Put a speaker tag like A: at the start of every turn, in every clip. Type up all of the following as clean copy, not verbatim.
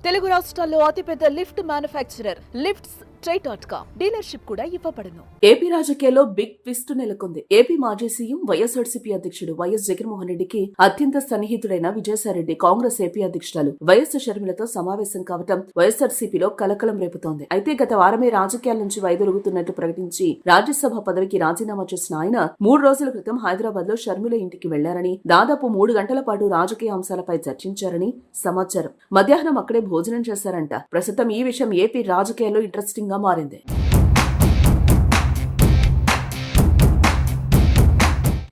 A: తెలుగు రాష్ట్రాల్లో అతిపెద్ద lift manufacturer lifts ట్రై.com dealership కూడా ఇవ్వబడును.
B: ఏపీ రాజకీయాల్లో బిగ్ ట్విస్ట్ నెలకొంది. ఏపీ మాజీ సీఎం వైఎస్ఆర్సీపీ అధ్యక్షుడు వైఎస్ జగన్మోహన్ రెడ్డికి అత్యంత సన్నిహితుడైన విజయసాయిరెడ్డి కాంగ్రెస్ ఏపీ అధ్యక్షురాలు వైఎస్ షర్మిలతో సమావేశం కావటం వైఎస్ఆర్సీపీలో కలకలం రేపుతోంది. అయితే గత వారమే రాజకీయాల నుంచి వైదొలుగుతున్నట్టు ప్రకటించి రాజ్యసభ పదవికి రాజీనామా చేసిన ఆయన 3 రోజుల క్రితం హైదరాబాద్ లో షర్మిల ఇంటికి వెళ్లారని, దాదాపు 3 గంటల పాటు రాజకీయ అంశాలపై చర్చించారని సమాచారం. మధ్యాహ్నం అక్కడే భోజనం చేశారంట. ప్రస్తుతం ఈ విషయం ఏపీ రాజకీయాల్లో ఇంట్రెస్టింగ్ గా మారింది.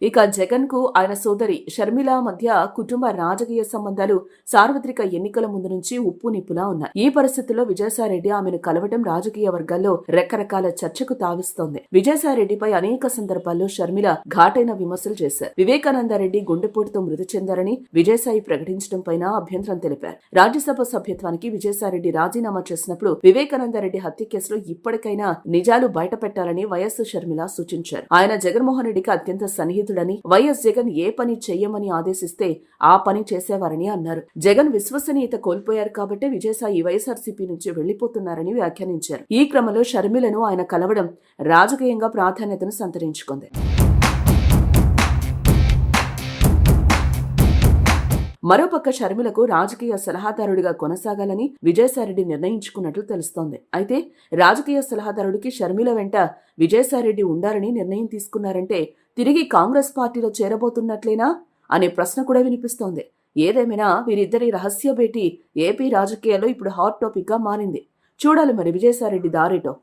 B: ఇక జగన్ కు ఆయన సోదరి షర్మిల మధ్య కుటుంబ రాజకీయ సంబంధాలు సార్వత్రిక ఎన్నికల ముందు నుంచి ఉప్పు నిప్పులా ఉన్నాయి. ఈ పరిస్థితుల్లో విజయసాయిరెడ్డి ఆమెను కలవడం రాజకీయ వర్గాల్లో రకరకాల చర్చకు తావిస్తోంది. విజయసాయిరెడ్డిపై అనేక సందర్భాల్లో షర్మిల ఘాటైన విమర్శలు చేశారు. వివేకానందరెడ్డి గుండెపోటుతో మృతి చెందారని విజయసాయి ప్రకటించడం పైన అభ్యంతరం తెలిపారు. రాజ్యసభ సభ్యత్వానికి విజయసాయిరెడ్డి రాజీనామా చేసినప్పుడు వివేకానందరెడ్డి హత్య కేసులో ఇప్పటికైనా నిజాలు బయటపెట్టాలని వైఎస్ షర్మిల సూచించారు. ఆయన జగన్మోహన్ రెడ్డికి అత్యంత సన్నిహితుడు వైఎస్ జగన్ ఏ పని చెయ్యమని ఆదేశిస్తే ఆ పని చేసేవారని అన్నారు. జగన్ విశ్వసనీయత కోల్పోయారు కాబట్టి విజయసాయి వైఎస్ఆర్సీపీ నుంచి వెళ్లిపోతున్నారని వ్యాఖ్యానించారు. ఈ క్రమంలో షర్మిలను ఆయన కలవడం రాజకీయంగా ప్రాధాన్యతను సంతరించుకుంది. మరోపక్క షర్మిలకు రాజకీయ సలహాదారుడిగా కొనసాగాలని విజయసాయిరెడ్డి నిర్ణయించుకున్నట్లు తెలుస్తోంది. అయితే రాజకీయ సలహాదారుడికి షర్మిల వెంట విజయసాయిరెడ్డి ఉండాలని నిర్ణయం తీసుకున్నారంటే తిరిగి కాంగ్రెస్ పార్టీలో చేరబోతున్నట్లేనా అనే ప్రశ్న కూడా వినిపిస్తోంది. ఏదేమైనా వీరిద్దరి రహస్య భేటీ ఏపీ రాజకీయాల్లో ఇప్పుడు హాట్ టాపిక్ గా మారింది. చూడాలి మరి విజయసాయిరెడ్డి దారేటో.